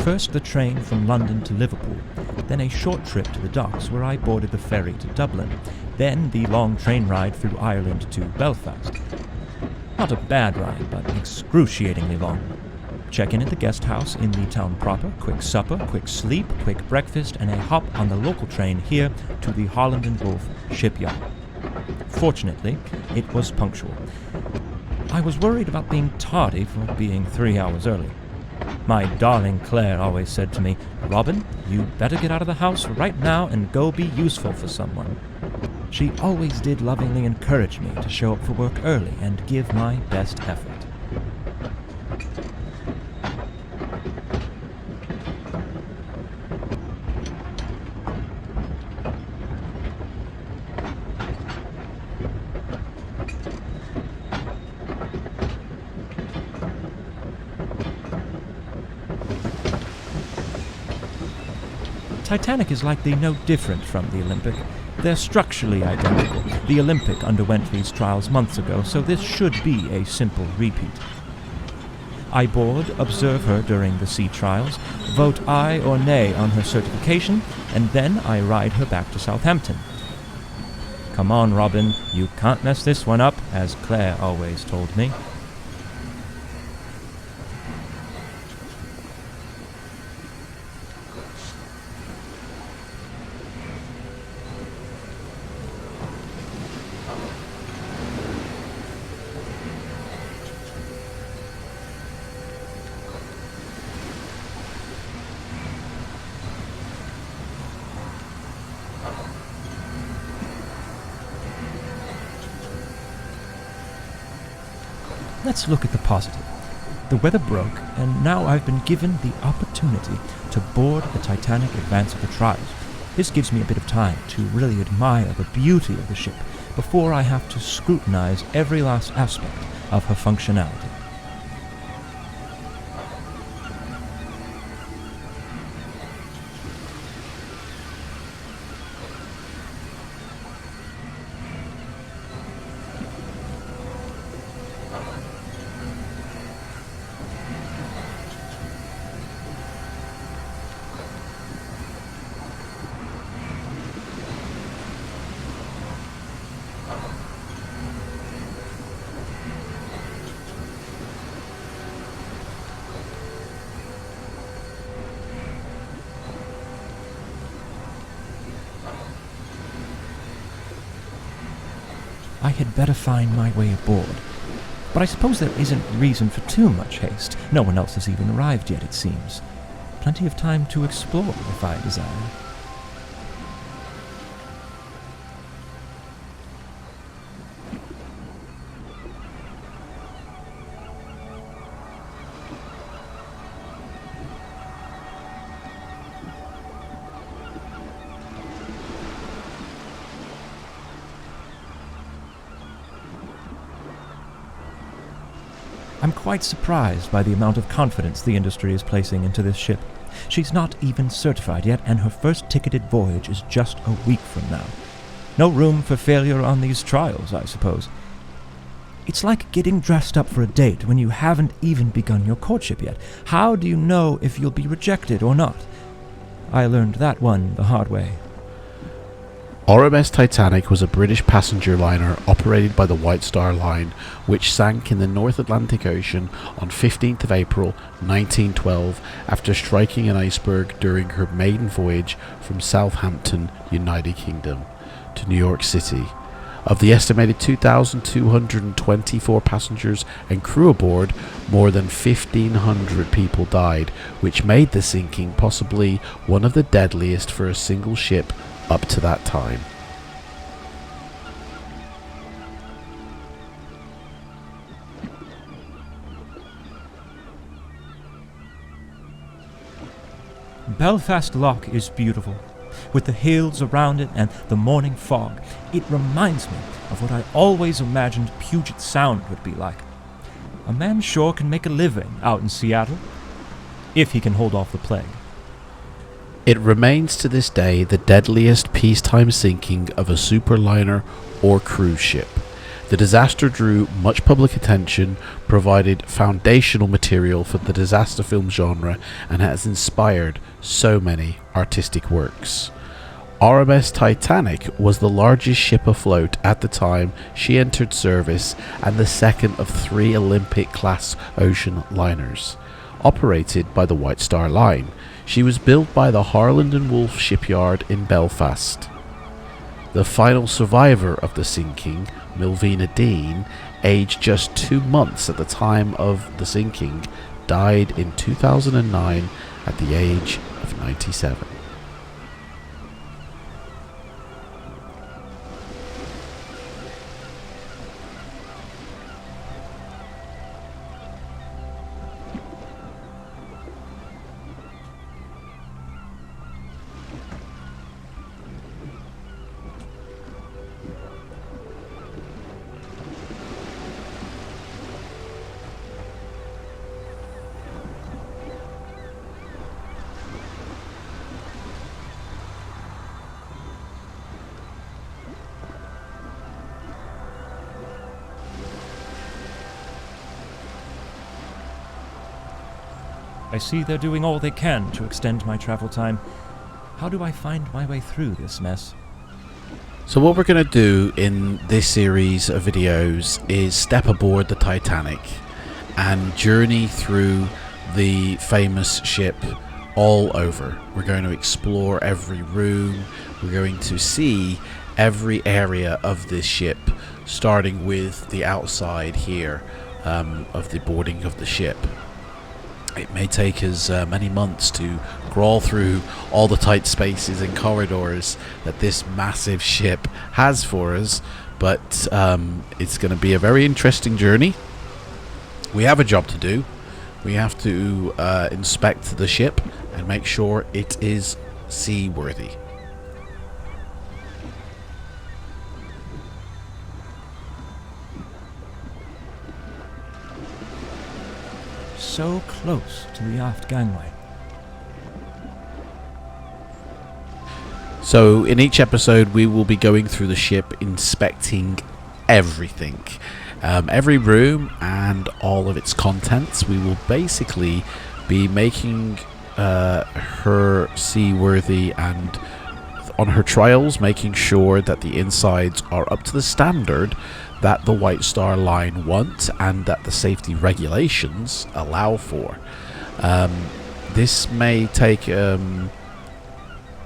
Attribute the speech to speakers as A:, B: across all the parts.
A: First the train from London to Liverpool, then a short trip to the docks where I boarded the ferry to Dublin, then the long train ride through Ireland to Belfast. Not a bad ride, but excruciatingly long. Check-in at the guest house in the town proper, quick supper, quick sleep, quick breakfast, and a hop on the local train here to the Holland and Wolff shipyard. Fortunately, it was punctual. I was worried about being tardy for being 3 hours early. My darling Claire always said to me, "Robin, you better get out of the house right now and go be useful for someone." She always did lovingly encourage me to show up for work early and give my best effort. Titanic is likely no different from the Olympic. They're structurally identical. The Olympic underwent these trials months ago, so this should be a simple repeat. I board, observe her during the sea trials, vote aye or nay on her certification, and then I ride her back to Southampton. "Come on, Robin, you can't mess this one up," as Claire always told me. Let's look at the positive. The weather broke, and now I've been given the opportunity to board the Titanic advance of the trials. This gives me a bit of time to really admire the beauty of the ship before I have to scrutinize every last aspect of her functionality. I had better find my way aboard. But I suppose there isn't reason for too much haste. No one else has even arrived yet, it seems. Plenty of time to explore if I desire. I'm quite surprised by the amount of confidence the industry is placing into this ship. She's not even certified yet, and her first ticketed voyage is just a week from now. No room for failure on these trials, I suppose. It's like getting dressed up for a date when you haven't even begun your courtship yet. How do you know if you'll be rejected or not? I learned that one the hard way.
B: Rms Titanic was a British passenger liner operated by the White Star Line, which sank in the North Atlantic Ocean on 15th of April 1912 after striking an iceberg during her maiden voyage from Southampton, United Kingdom, to New York City. Of the estimated 2,224 passengers and crew aboard, more than 1,500 people died, which made the sinking possibly one of the deadliest for a single ship up to that time.
A: Belfast Lough is beautiful. With the hills around it and the morning fog, it reminds me of what I always imagined Puget Sound would be like. A man sure can make a living out in Seattle, if he can hold off the plague.
B: It remains to this day the deadliest peacetime sinking of a superliner or cruise ship. The disaster drew much public attention, provided foundational material for the disaster film genre, and has inspired so many artistic works. RMS Titanic was the largest ship afloat at the time she entered service and the second of 3 Olympic-class ocean liners. Operated by the White Star Line, she was built by the Harland and Wolff shipyard in Belfast. The final survivor of the sinking, Milvina Dean, aged just 2 months at the time of the sinking, died in 2009 at the age of 97.
A: I see they're doing all they can to extend my travel time. How do I find my way through this mess?
B: So what we're going to do in this series of videos is step aboard the Titanic and journey through the famous ship all over. We're going to explore every room. We're going to see every area of this ship, starting with the outside here of the boarding of the ship. It may take us many months to crawl through all the tight spaces and corridors that this massive ship has for us, but it's going to be a very interesting journey. We have a job to do. We have to inspect the ship and make sure it is seaworthy.
A: So close to the aft gangway.
B: So in each episode we will be going through the ship, inspecting everything, every room and all of its contents. We will basically be making her seaworthy, and on her trials making sure that the insides are up to the standard that the White Star Line want and that the safety regulations allow for. This may take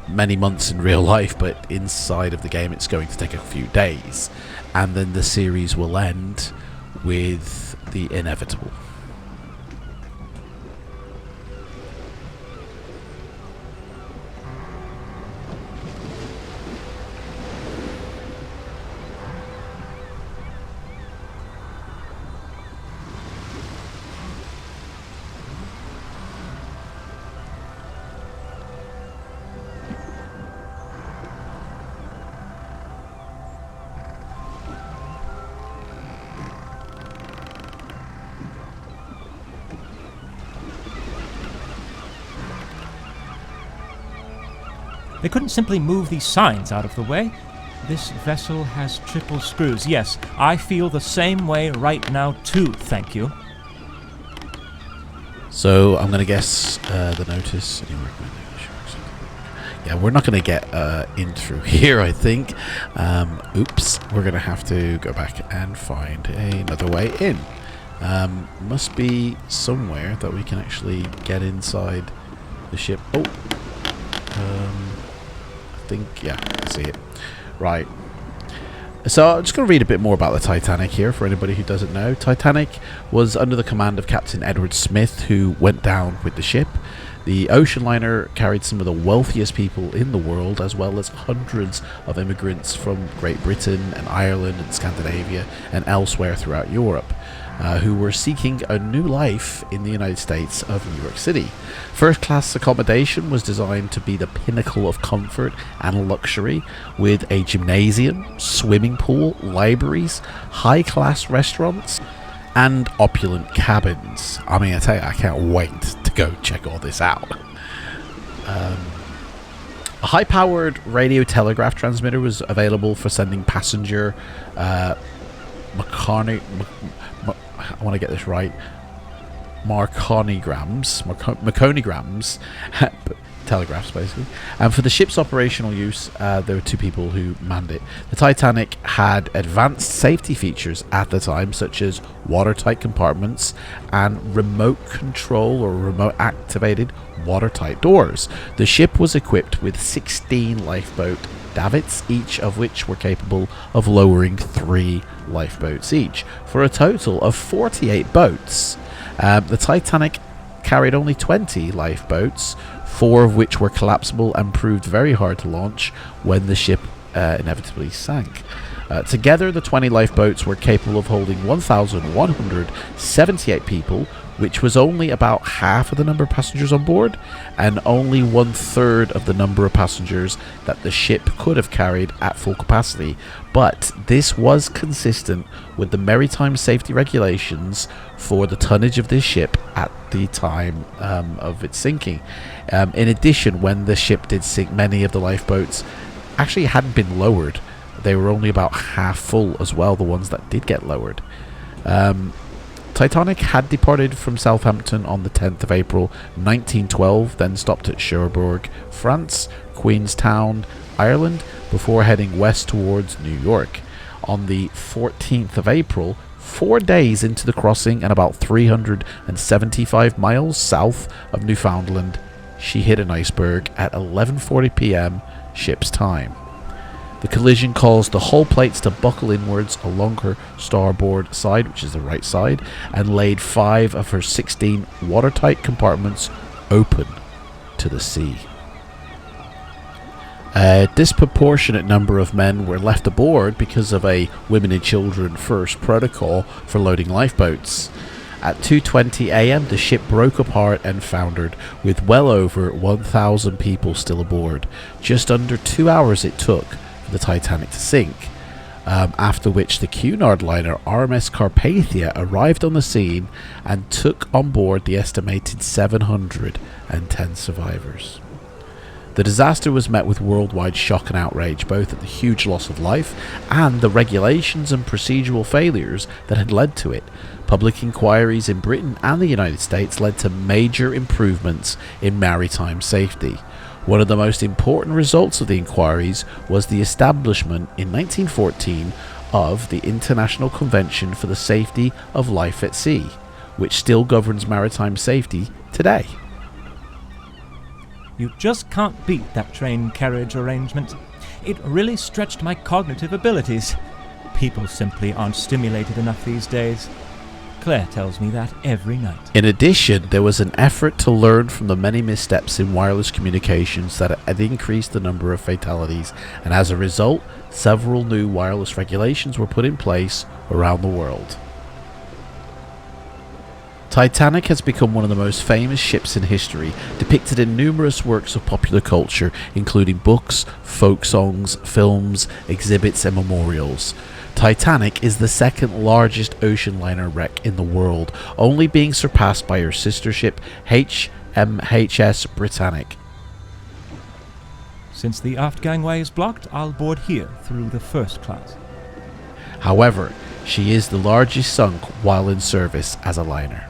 B: many months in real life, but inside of the game it's going to take a few days, and then the series will end with the inevitable.
A: They couldn't simply move these signs out of the way. This vessel has triple screws. Yes, I feel the same way right now too, thank you.
B: So I'm going to guess the notice. Yeah, we're not going to get in through here, I think. Oops, we're going to have to go back and find another way in. Must be somewhere that we can actually get inside the ship. Oh, I think, yeah, I see it. Right. So I'm just going to read a bit more about the Titanic here for anybody who doesn't know. Titanic was under the command of Captain Edward Smith, who went down with the ship. The ocean liner carried some of the wealthiest people in the world, as well as hundreds of immigrants from Great Britain and Ireland and Scandinavia and elsewhere throughout Europe. who were seeking a new life in the United States of New York City. First-class accommodation was designed to be the pinnacle of comfort and luxury, with a gymnasium, swimming pool, libraries, high-class restaurants, and opulent cabins. I mean, I tell you, I can't wait to go check all this out. A high-powered radio telegraph transmitter was available for sending passenger marconigrams, telegraphs basically. And for the ship's operational use, there were two people who manned it. The Titanic had advanced safety features at the time, such as watertight compartments and remote control or remote activated watertight doors. The ship was equipped with 16 lifeboat davits, each of which were capable of lowering 3 lifeboats each, for a total of 48 boats. The Titanic carried only 20 lifeboats, 4 of which were collapsible and proved very hard to launch when the ship inevitably sank. Together, the 20 lifeboats were capable of holding 1,178 people, which was only about half of the number of passengers on board, and only 1/3 of the number of passengers that the ship could have carried at full capacity. But this was consistent with the maritime safety regulations for the tonnage of this ship at the time of its sinking. In addition, when the ship did sink, many of the lifeboats actually hadn't been lowered. They were only about half full as well, the ones that did get lowered. Titanic had departed from Southampton on the 10th of April 1912, then stopped at Cherbourg, France, Queenstown, Ireland, before heading west towards New York. On the 14th of April, 4 days into the crossing and about 375 miles south of Newfoundland, she hit an iceberg at 11:40 p.m. ship's time. The collision caused the hull plates to buckle inwards along her starboard side, which is the right side, and laid 5 of her 16 watertight compartments open to the sea. A disproportionate number of men were left aboard because of a women and children first protocol for loading lifeboats. At 2:20 a.m. the ship broke apart and foundered, with well over 1,000 people still aboard. Just under 2 hours it took the Titanic to sink, after which the Cunard liner RMS Carpathia arrived on the scene and took on board the estimated 710 survivors. The disaster was met with worldwide shock and outrage, both at the huge loss of life and the regulations and procedural failures that had led to it. Public inquiries in Britain and the United States led to major improvements in maritime safety. One of the most important results of the inquiries was the establishment in 1914 of the International Convention for the Safety of Life at Sea, which still governs maritime safety today.
A: You just can't beat that train carriage arrangement. It really stretched my cognitive abilities. People simply aren't stimulated enough these days. Claire tells me that every night.
B: In addition, there was an effort to learn from the many missteps in wireless communications that had increased the number of fatalities, and as a result, several new wireless regulations were put in place around the world. Titanic has become one of the most famous ships in history, depicted in numerous works of popular culture, including books, folk songs, films, exhibits, and memorials. Titanic is the second largest ocean liner wreck in the world, only being surpassed by her sister ship HMHS Britannic.
A: Since the aft gangway is blocked, I'll board here through the first class.
B: However, she is the largest sunk while in service as a liner.